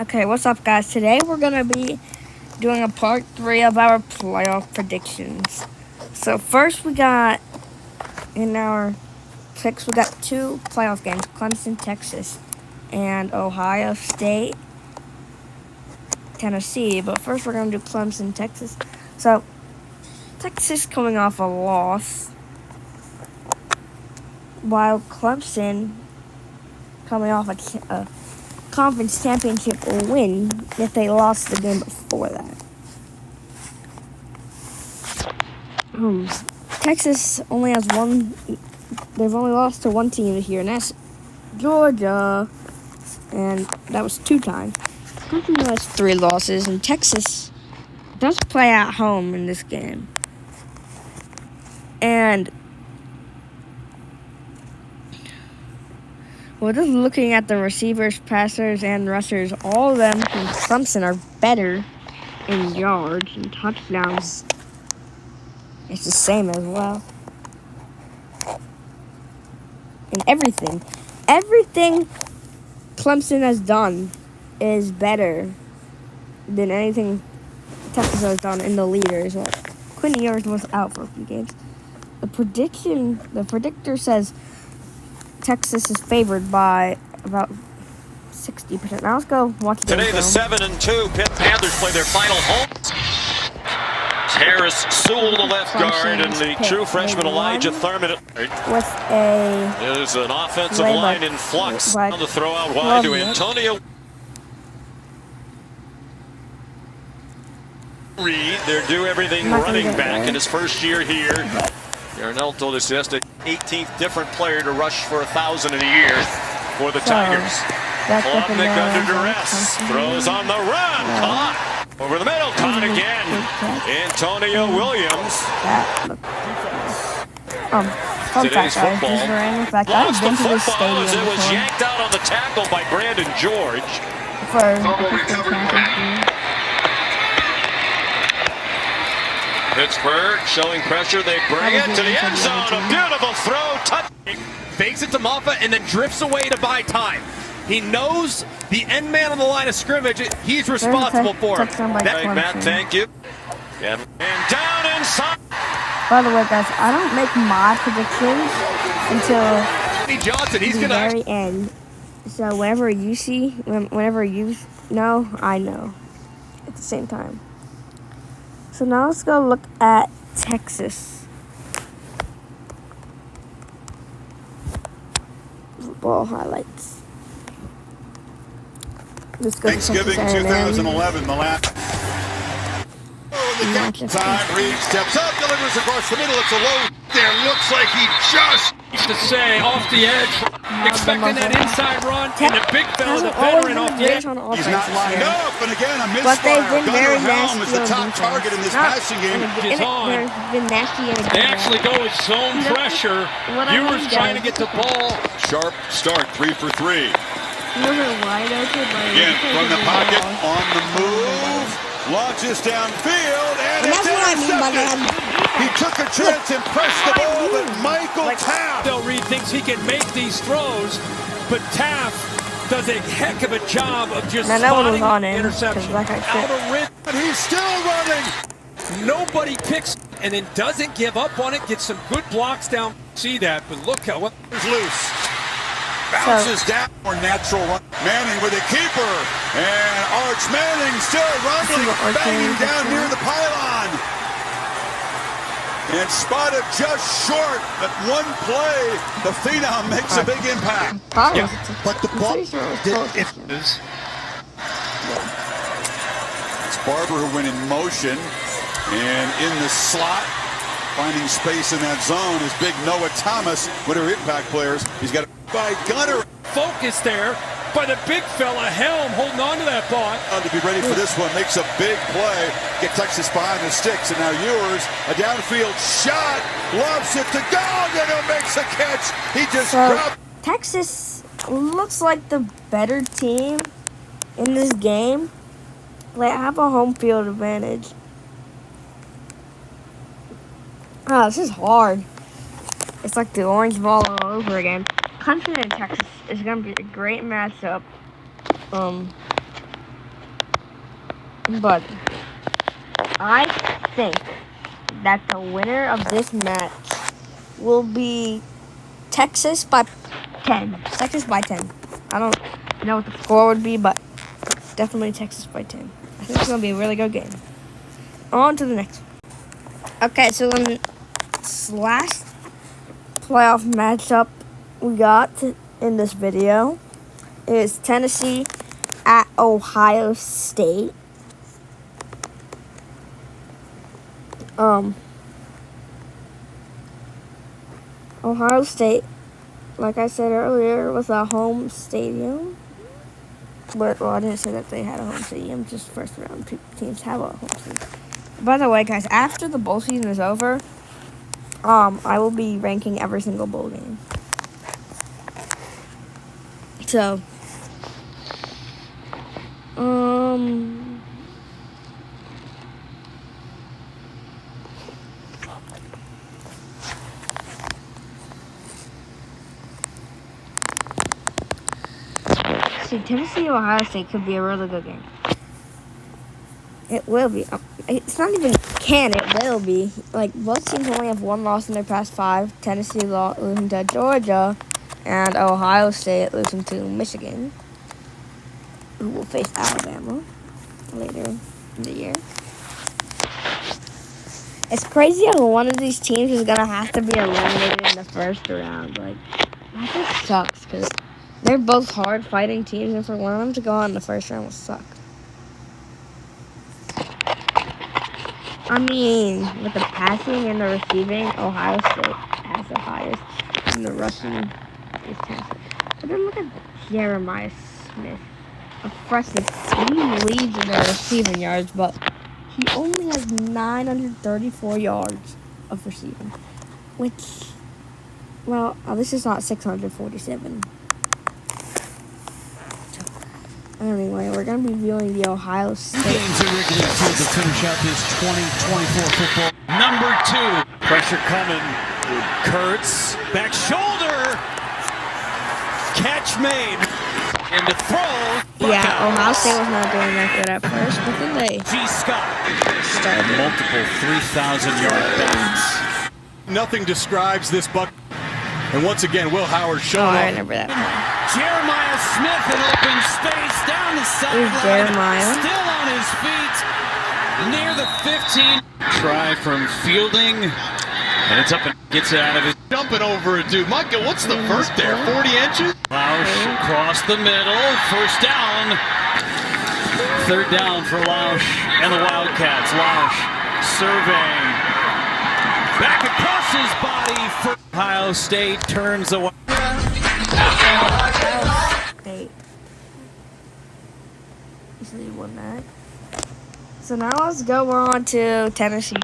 Okay, what's up, guys? Today we're gonna be doing a part 3 of our playoff predictions. So first we got in our picks, we got 2 playoff games: Clemson, Texas, and Ohio State, Tennessee. But first we're gonna do Clemson, Texas. So Texas coming off a loss, while Clemson coming off a conference championship win if they lost the game before that. Texas only has one. They've only lost to one team this year, and that's Georgia, and that was 2 times. Clemson has 3 losses, and Texas does play at home in this game. And well, just looking at the receivers, passers, and rushers, all of them from Clemson are better in yards and touchdowns. It's the same as well. And everything Clemson has done is better than anything Texas has done in the leaders. Quinn Ewers was out for a few games. The predictor says Texas is favored by about 60%. Now let's go watch the Today, the 7-2 Pitt Panthers play their final home. Harris Sewell, the left guard, and the true freshman Elijah Thurman. There's an offensive line in flux on the throw out wide to Antonio Reed. They're do everything running back in his first year here. Darnell told us yesterday, 18th different player to rush for 1,000 in a year for the Tigers. Klubnik under duress, throws on the run, caught. Over the middle, caught again. Antonio Williams. Today's football. Lost the football as it was yanked out on the tackle by Brandon George. Pittsburgh showing pressure. They bring it to the end zone. A beautiful throw. Touch. Fakes it to Maffa and then drifts away to buy time. He knows the end man on the line of scrimmage. He's responsible for it. Matt, thank you. And down inside. By the way, guys, I don't make my predictions until Johnson. He's the very end. So whenever you know, I know at the same time. So now let's go look at Texas football highlights. Thanksgiving 2011, the last. Time, Reed steps up, delivers across the middle. It's a low. There looks like he just used to say off the edge, expecting that inside run, and the big fella, the veteran off the edge. He's not lined up, and again a misfire. But they've been very nasty. Is the top target in this passing game. They actually go with zone pressure. Ewers trying to get the ball. Sharp start, 3 for 3. Again, from the pocket, on the move, launches downfield, and it's intercepted. He took a chance and pressed the ball, but Michael Taft. Del Reed thinks he can make these throws, but Taft does a heck of a job of just spotting interception. Out of rhythm. And he's still running. Nobody picks and then doesn't give up on it. Gets some good blocks down. See that, but look how it's loose. Bounces down for natural run. Manning with a keeper. And Arch Manning still rumbling, banging down near the pylon. And spotted just short. But one play, the Phenom makes a big impact. Yeah. But the ball It's Barber who went in motion. And in the slot, finding space in that zone is big Noah Thomas. What are impact players? He's got by Gunner. Focus there by the big fella, Helm, holding on to that ball. To be ready for this one, makes a big play. Get Texas behind the sticks, and now Ewers, a downfield shot, lobs it to Gallagher, makes a catch. He just dropped. Texas looks like the better team in this game. They have a home field advantage. Oh, this is hard. It's like the Orange Bowl all over again. Clemson and Texas is going to be a great matchup. But I think that the winner of this match will be Texas by 10. Texas by 10. I don't know what the score would be, but definitely Texas by 10. I think it's going to be a really good game. On to the next one. Okay, so then last playoff matchup we got in this video is Tennessee at Ohio State. Ohio State, like I said earlier, was a home stadium. But, well, I didn't say that they had a home stadium, just first round teams have a home stadium. By the way, guys, after the bowl season is over, I will be ranking every single bowl game. So, see, Tennessee Ohio State could be a really good game. It will be. It's not even can, it will be. Like, both teams only have one loss in their past 5. Tennessee losing to Georgia, and Ohio State losing to Michigan, who will face Alabama later in the year. It's crazy how one of these teams is going to have to be eliminated in the first round. Like, that just sucks, because they're both hard-fighting teams, and for one of them to go on in the first round will suck. I mean, with the passing and the receiving, Ohio State has the highest, and the rushing is Tennessee. But then look at Jeremiah Smith, a freshman. He leads in the receiving yards, but he only has 934 yards of receiving, which, well, this is not 647. Anyway, we're going to be viewing the Ohio State. Games are regularly to finish out this 2024 football. Number 2. Pressure coming. Kurtz. Back shoulder. Catch made. And the throw. Yeah, Ohio State was not doing that good at first, but then they Scott started. Multiple 3,000-yard backs. Nothing describes this buck. And once again, Will Howard Oh, showing I up. remember that. Jeremiah Smith in open space down the sideline. Jeremiah. Still on his feet. Near the 15. Try from fielding. And it's up and gets it out of his. Jumping over a dude. Michael, what's the first there? 40 inches? Lausch across the middle. First down. Third down for Lausch and the Wildcats. Lausch surveying. Back across his body for Ohio State. Turns away. State easily won that. So now let's go on to Tennessee.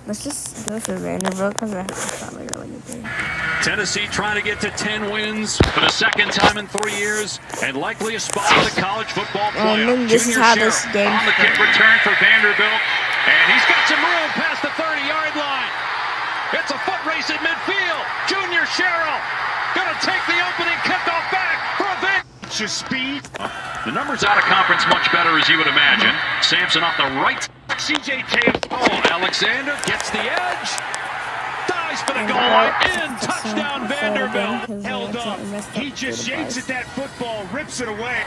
Let's just go through Vanderbilt because that's probably a really good game. Tennessee trying to get to 10 wins for the second time in 3 years, and likely a spot in the college football playoff. then this is how this game on the kick return for Vanderbilt, and he's got some room past the 30-yard line. It's a foot race at midfield. Junior Sherrill gonna take the opening kickoff back for a big speed. The numbers out of conference much better, as you would imagine. Sampson off the right. C.J. Taylor. Oh, Alexander gets the edge. Dives for the goal line. In. Touchdown, Vanderbilt. Held up. He just shakes at that football, rips it away.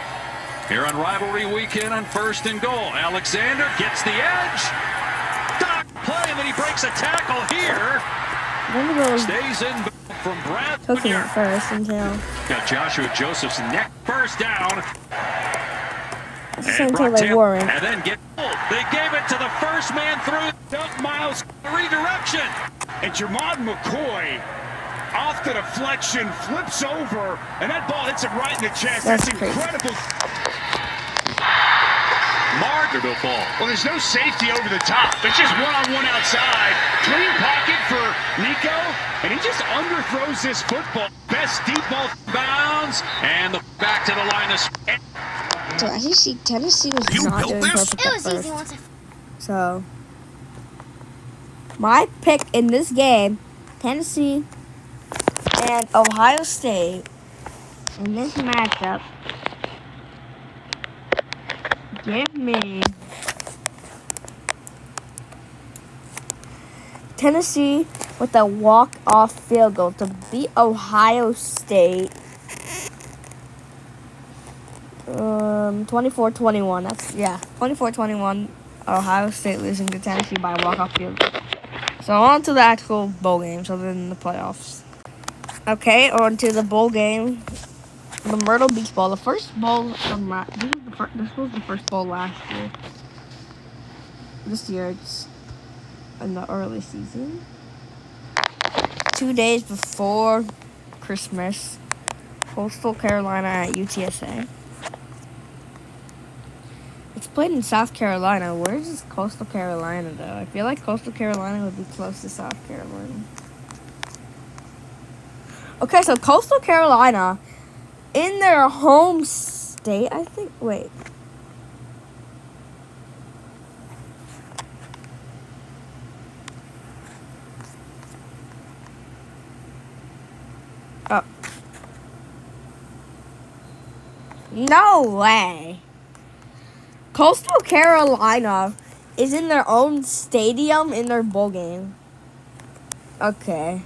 Here on rivalry weekend on 1st and goal. Alexander gets the edge. Play, and then he breaks a tackle here. Vanderbilt was Stays in from Brad. cooking it first until Got Joshua Joseph's neck first down. until they wore it. And then get pulled. They gave it to the first man through. Doug Miles redirection. And Jermod McCoy, off the deflection, flips over, and that ball hits him right in the chest. That's That's crazy. incredible. Vanderbilt ball. Well, there's no safety over the top. It's just one-on-one outside. Clean pocket for Nico, and he just underthrows this football. Best deep ball Bounds. And the back to the line of. So as you see, Tennessee was not doing perfect at first. So my pick in this game, Tennessee and Ohio State, In this matchup, give me Tennessee with a walk-off field goal to beat Ohio State. 24-21. That's 24-21. Ohio State losing to Tennessee by a walk-off field goal. So on to the actual bowl games other than the playoffs. Okay, on to the bowl game. The Myrtle Beach Bowl. The first bowl from this was the first bowl last year. This year it's in the early season. 2 days before Christmas. Coastal Carolina at UTSA. It's played in South Carolina. Where is Coastal Carolina, though? I feel like Coastal Carolina would be close to South Carolina. Okay, so Coastal Carolina, in their home state, I think. Wait. Oh. No way. Coastal Carolina is in their own stadium in their bowl game. Okay.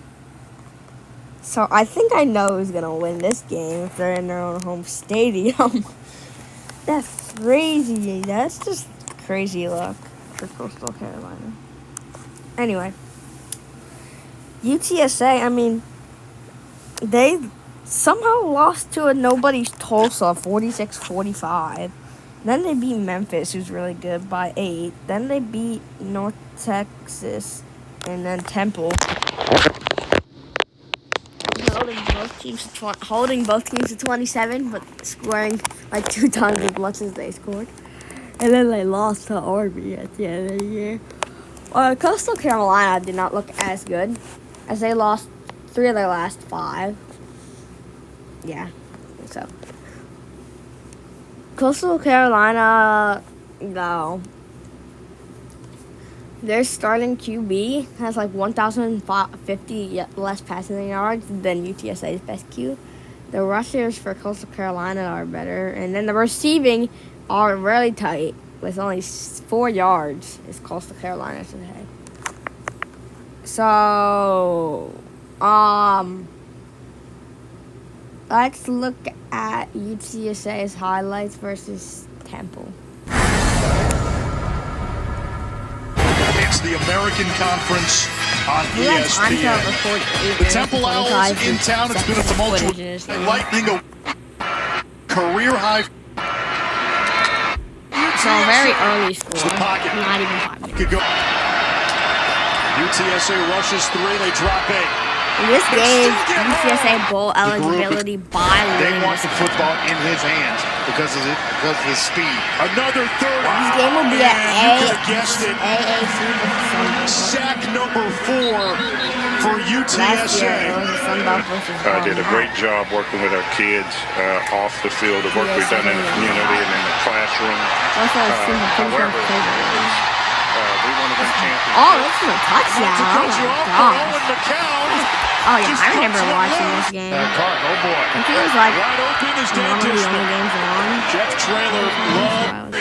So I think I know who's going to win this game if they're in their own home stadium. That's crazy. That's just crazy luck for Coastal Carolina. Anyway. UTSA, I mean, they somehow lost to a nobody's Tulsa 46-45. Then they beat Memphis, who's really good, by 8. Then they beat North Texas and then Temple. Holding both teams to 27, but scoring like 2 times as much as they scored. And then they lost to Army at the end of the year. Coastal Carolina did not look as good, as they lost 3 of their last 5. Yeah, so. Coastal Carolina, though, their starting QB has like 1,050 less passing yards than UTSA's best Q. The rushers for Coastal Carolina are better, and then the receiving are really tight with only 4 yards. Is Coastal Carolina today. So, let's look at UTSA's highlights versus Temple. It's the American Conference on ESPN. The Temple Owls in town. It's been a tumultuous Lightning career high. So very early score. Not even 5 minutes. UTSA rushes 3. They drop 8. This game, UTSA bowl eligibility by They winning want this the game. football in his hands because of the speed. Another 30. This game will be at You could have guessed it. AAC. Sack number 4 for Last year, it UTSA. was a Sunbelt versus Did a great job working with our kids off the field, the work we've done in the community and in the classroom. Also, it's pretty However, favorite. we want to win championships. Oh, this is a touchdown. Oh, my gosh. Oh, yeah, I remember watching this game. Carton, oh boy. I think it was like Wide open is one of the Dentist. only games on. Jeff Traylor, love.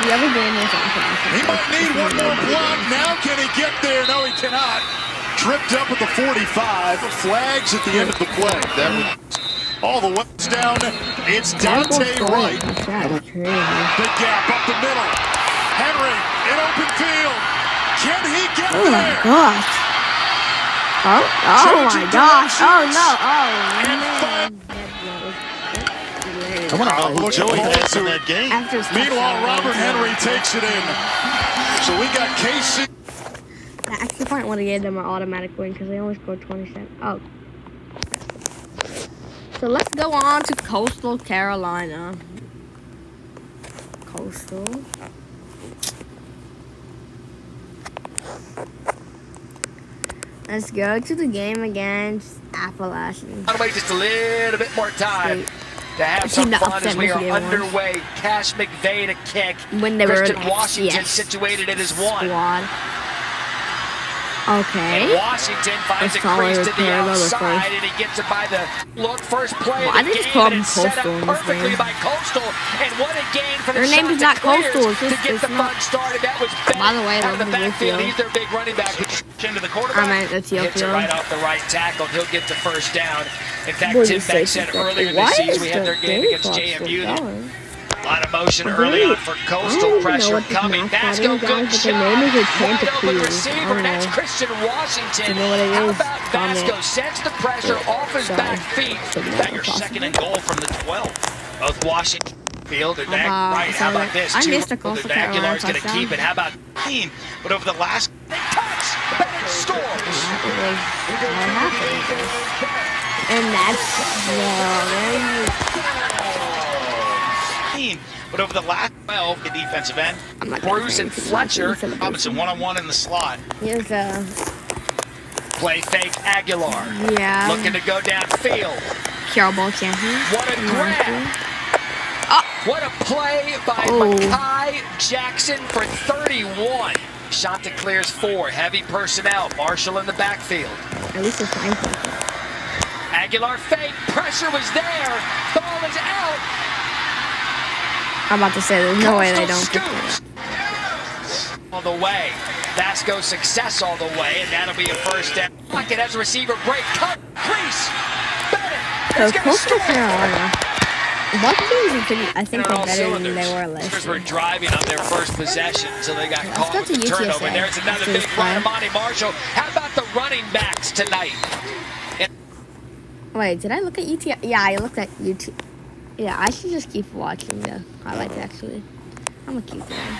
The other game was on. He might need one more block. Now can he get there? No, he cannot. Tripped up at the 45. Flags at the end of the play. All the way down. It's Dante Wright. Big gap up the middle. Henry in open field. Can he get Oh, my there? gosh. Oh my gosh. Oh, no. Oh, man. I want to look Joey Holtz in that game. Meanwhile, Robert Henry takes it in. So we got KC. I actually probably want to give them an automatic win because they only scored 27. Oh. So let's go on to Coastal Carolina. Coastal. Let's go to the game against Appalachian. I'll wait just a little bit more time to have Team some that fun upset as we are Michigan underway. Cash McVay to kick. When they were Christian an Washington FCS situated at his 1. squad. Okay. And Washington finds a crease to the outside, and he gets it by the first play of the game, and it's set up perfectly by Coastal. And what a gain for the Their name is not Coastal. It's to just, get the fun started. That was by the way, out of the backfield. He's their big running back. Into the quarterback. I meant the teal hits field. it right off the right tackle. He'll get the first down. In fact, Boy, Tim Beck said earlier this season we had their game against JMU. A lot of motion early on for Coastal. Pressure coming. Basco, good shot. Wide open receiver, and that's Christian Washington. How about Basco? Sends the pressure off his back feet. Got your second and goal from the 12. Both Washington field and right. How about this? I missed a Coastal Carolina Aguilar's going to keep it. How about team? But over the last touch, Bennett scores. And that's But over the last 12, the defensive end, Bruce and Fletcher, Robinson one-on-one in the slot. Here's a play fake Aguilar. Yeah. Looking to go downfield. Carol Ball champion. What a grab. What a play by Makai Jackson for 31. Chanticleer's 4. Heavy personnel. Marshall in the backfield. At least it's fine. Aguilar fake. Pressure was there. Ball is out. I'm about to say there's no way they don't pick it up. All the way. Basco success all the way, and that'll be a first down. Pocket as a receiver. Break. Cut. Crease. Bennett. So Coastal Carolina. I think they're better than they were last year. Were driving on their first possession until they got caught with the turnover. And there's another big run. Monty Marshall. How about the running backs tonight? Wait, did I look at UT? Yeah, I looked at UT. Yeah, I should just keep watching the highlights, actually. I'm gonna keep going.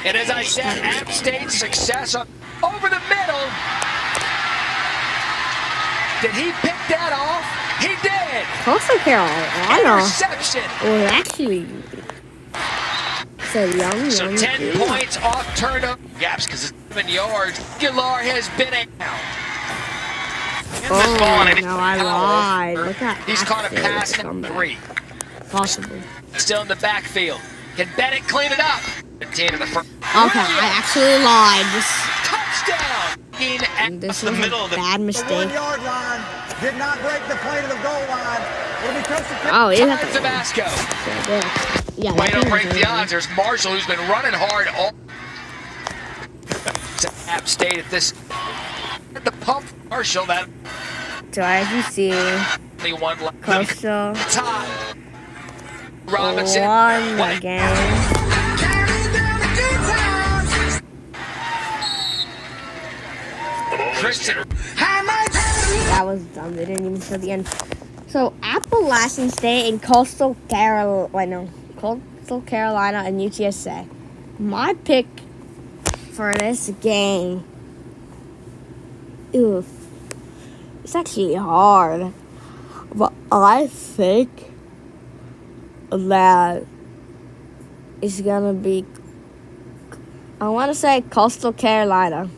And as I said, App State success over the middle. Did he pick that off? He did. Coastal Carolina. Interception. Well, actually, so 10 points off turnover gaps because it's 7 yards. Aguilar has been out. No, I lied. Look at he's caught a pass in 3. Possibly. Still in the backfield. Can Bennett clean it up? Okay, I actually lied. Touchdown. This was a bad mistake. 1 yard line. Did not break the plane of the goal line. It'll be Coastal. Oh, yeah. Tabasco. Yeah, way to break the odds. There's Marshall, who's been running hard all. App State at this. At the pump, Marshall. That. So as you see, one left. Coastal top. Robinson won the game. Christian. That was dumb. They didn't even show the end. So Appalachian State and Coastal Carolina and UTSA. My pick for this game. Oof. It's actually hard. But I think that it's gonna be, I want to say Coastal Carolina.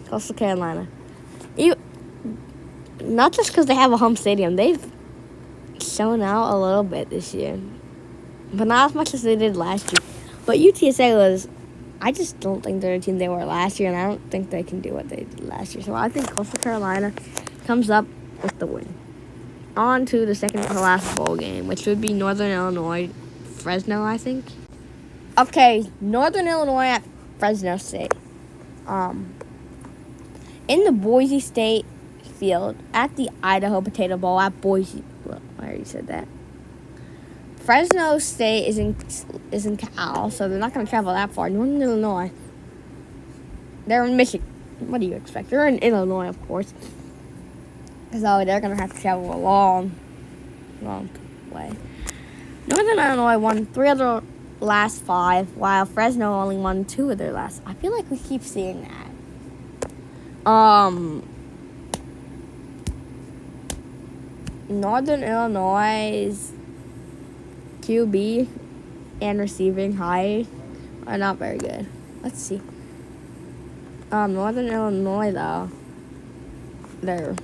Not just because they have a home stadium. They've shown out a little bit this year. But not as much as they did last year. But UTSA was, I just don't think they're the team they were last year. And I don't think they can do what they did last year. So I think Coastal Carolina comes up with the win. On to the second to last bowl game, which would be Northern Illinois, Fresno, I think. Okay, Northern Illinois at Fresno State. In the Boise State field at the Idaho Potato Bowl at Boise. Well, I already said that. Fresno State is in Cal, so they're not going to travel that far. Northern Illinois, they're in Michigan. What do you expect? They're in Illinois, of course. So they're going to have to travel a long way. Northern Illinois won 3 of their last 5, while Fresno only won 2 of their last. I feel like we keep seeing that. Northern Illinois' QB and receiving high are not very good. Let's see. Northern Illinois, though, their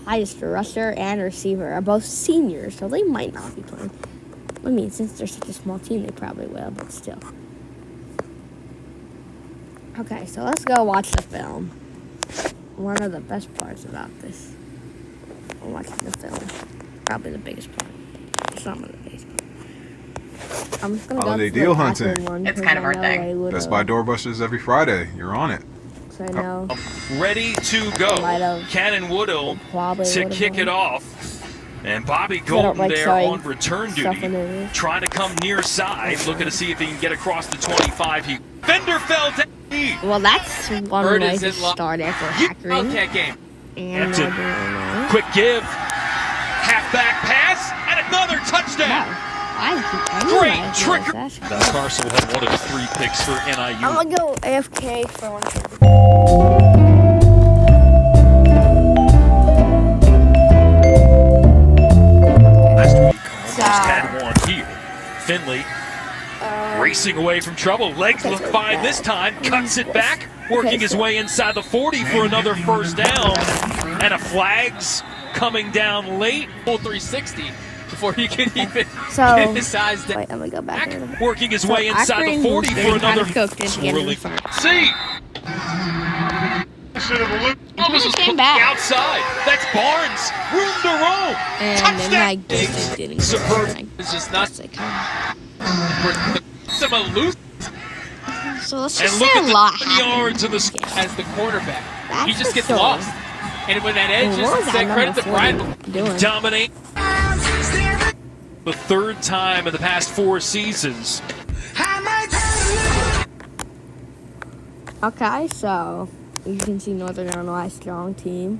highest rusher and receiver are both seniors, so they might not be playing. I mean, since they're such a small team, they probably will, but still. Okay, so let's go watch the film. one of the best parts about this. Watching the film. Probably the biggest part. Some of the biggest part. I'm just gonna Holiday go deal for the hunting. Pac-Man one, It's kind of our thing. Best Buy doorbusters every Friday. You're on it. So I know Ready to go. Cannon Woodall to kick it off. And Bobby Golden there on return duty. Trying to come near side. Looking to see if he can get across the 25. Fender fell down. well, that's one way to start it for hackering. game. And quick give. Halfback pass. And another touchdown. Great trigger. Carson had one of the 3 picks for NIU. I'm gonna go AFK for one. Last week, almost had one here. Finley racing away from trouble. Legs look fine this time. Cuts it back. Working his way inside the 40 for another first down. And a flag's coming down late. Full 360 before he can even So, get his size down. wait, I'm gonna go back. Working his way inside the 40 for another swirling. See. Almost came back outside. That's Barnes. Room to roam. And touchdown. then I didn't. Superb. It's just not some loose. So let's And just look say at a lot the yards of the as the quarterback. That's He just for gets sure. lost. And when that edge What was is that set, credit number to Brian. 40 doing? dominate. The 3rd time in the past 4 seasons. Okay, so you can see Northern Illinois strong team.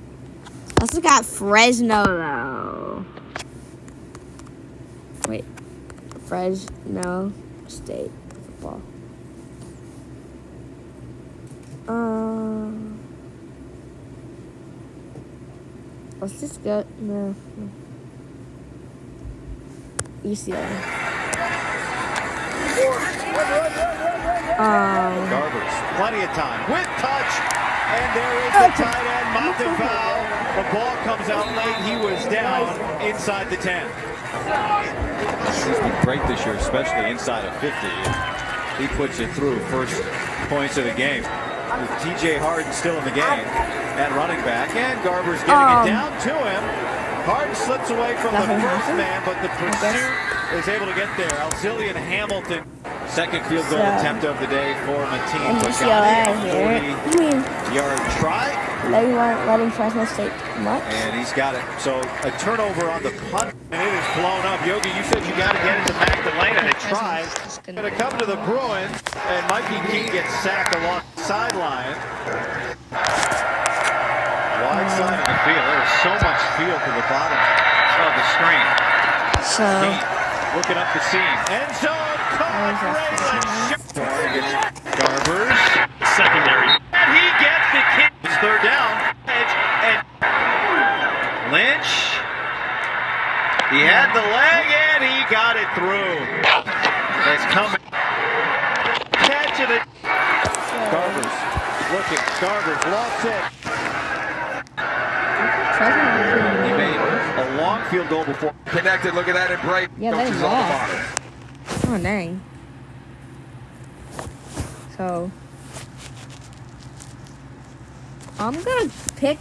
Also got Fresno though. Wait, Fresno State football. Let's just go. No. UCLA. Garbers, plenty of time. With touch, and there is the tight end, Monteval. The ball comes out late. He was down inside the 10. He's been great this year, especially inside of 50. He puts it through first points of the game. With TJ Harden still in the game at running back, and Garber's getting it down to him. Harden slips away from the first man, but the pursuit is able to get there. Alzillian Hamilton, second field goal attempt of the day for Mateen Pagani. 40-yard try. They weren't letting Fresno State much. And he's got it. So a turnover on the punt, and it is blown up. Yogi, you said you got to get it to Magdalena. They tried. Going to come to the Bruins, and Mikey King gets sacked along the sideline. Wide side of the field. There is so much field to the bottom of the screen. So looking up the seam. End zone. Caught. Garbers. Secondary. And he gets the kick. It's 3rd down. And Lynch. He had the leg and he got it through. It's coming. Catching it. Garbers. Looking. Garbers lost it. He made a long field goal before. Connected. Look at that in bright. yeah, they lost. Oh dang. So I'm gonna pick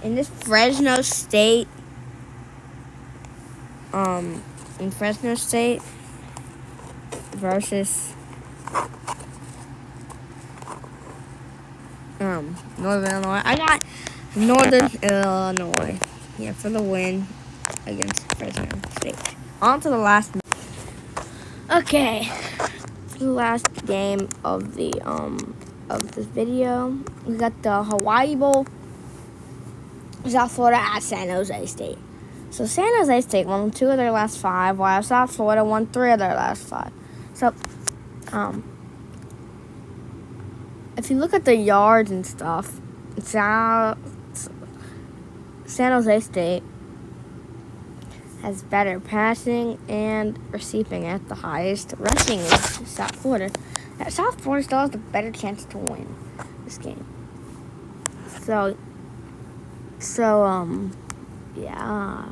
in this Fresno State. In Fresno State versus Northern Illinois. I got Northern Illinois. Yeah, for the win against Fresno State. On to the last. Okay, for the last game of the of this video, we got the Hawaii Bowl. South Florida at San Jose State. So San Jose State won 2 of their last 5, while South Florida won 3 of their last 5. So, if you look at the yards and stuff, San Jose State has better passing and receiving at the highest. Rushing is South Florida. Now, South Florida still has a better chance to win this game. Yeah.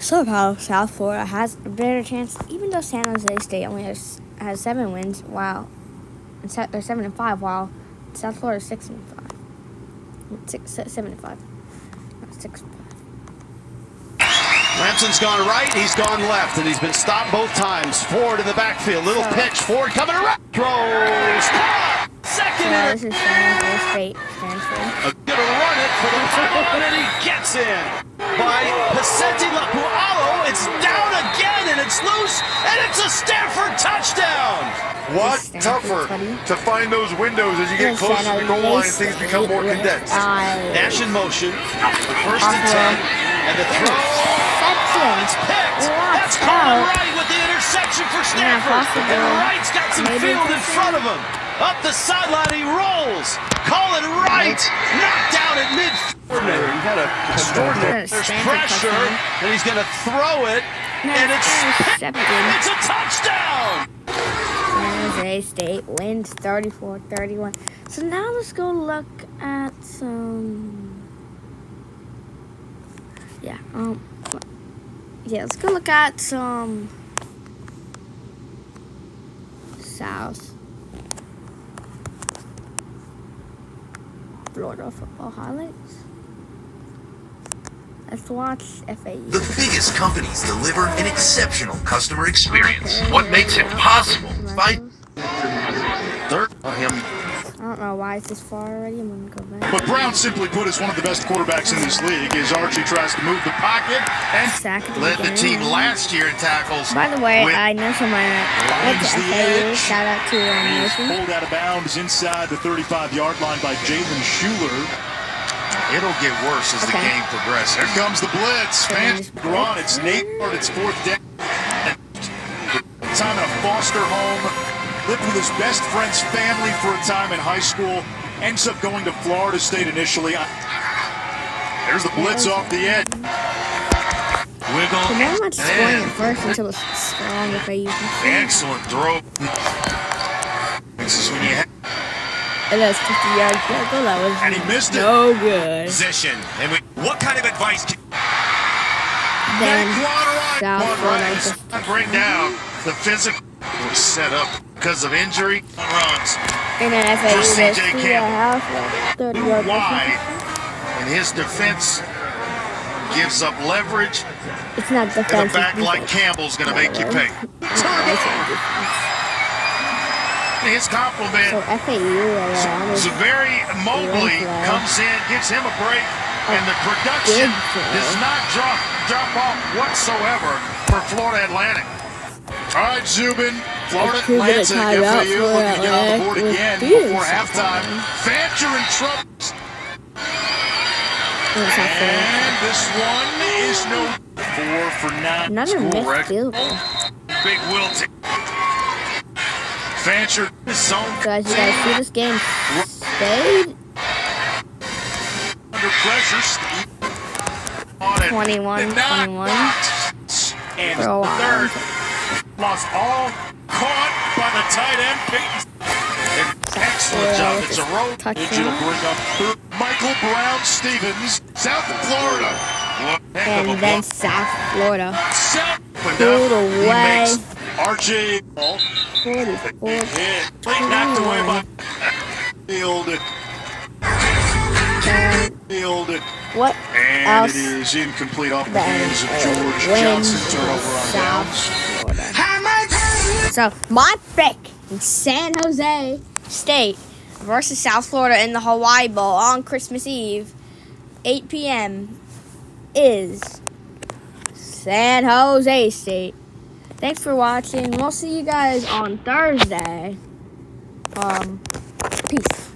Somehow South Florida has a better chance, even though San Jose State only has 7 wins, while they're 7-5, while South Florida is 6-5. 75. 6. Lampson's gone right, he's gone left, and he's been stopped both times. Ford in the backfield, little pitch. Ford coming around, throws. Second This is San Jose State. Stanford. Gonna run it for the touchdown, and he gets in by Vicente Lapualo. It's down again, and it's loose, and it's a Stanford touchdown. What tougher to find those windows as you get closer to the goal line and things become more condensed. Dash in motion, first and 10, and the throw. It's picked. That's Colin Wright with the interception for Stanford. And Wright's got some field in front of him. Up the sideline he rolls. Colin Wright knocked down at mid-field. He had a extraordinary. There's pressure, and he's going to throw it, and it's picked. It's a touchdown. San Jose State wins 34-31. So now let's go look at some. Yeah, let's go look at some South Florida football highlights. Let's watch FAU. The biggest companies deliver an exceptional customer experience. What makes it possible? By third him. I don't know why it's this far already. I'm gonna go back. But Brown, simply put, is one of the best quarterbacks in this league as Archie tries to move the pocket and led the team last year in tackles. By the way, I know someone that went to FAU. Shout out to Nathan. Pulled out of bounds inside the 35-yard line by Jalen Schuler. It'll get worse as the game progresses. Here comes the blitz. Fans are on. It's Nate Hart. It's fourth down. Time in a foster home. Lived with his best friend's family for a time in high school. Ends up going to Florida State initially. There's the blitz off the edge. Wiggle. So not much scoring at first until it's strong FAU. Excellent throw. This is when you have. And that's 50 yards. Go that was and he missed it. No good. Position. And what kind of advice can then South Florida bring down the physical was set up because of injury runs. And then FAU is 3.5, 30 yards wide, and his defense gives up leverage. It's not defense. And a back like Campbell's going to make you pay. His compliment. So FAU, Zaveri Mobley comes in, gives him a break, and the production does not drop off whatsoever for Florida Atlantic. All right, Zubin. Florida Atlantic, FAU looking to get on the board again before halftime. Fancher in trouble. And this one is no 4 for 9. Another missed field goal. Big Wilton. Fancher is zone. Guys, you guys see this game stayed under pressure. 21-21 and for a while. Third lost all, caught by the tight end Peyton. Excellent job. It's a road. It'll bring up Michael Brown Stevens, South Florida. And then South Florida. Pulled away. Archie. 44. Knocked away by Field. What and else? It is incomplete off the hands of George Johnson. Turnover on downs. So my pick in San Jose State versus South Florida in the Hawaii Bowl on Christmas Eve, 8 p.m. is San Jose State. Thanks for watching. We'll see you guys on Thursday. Peace.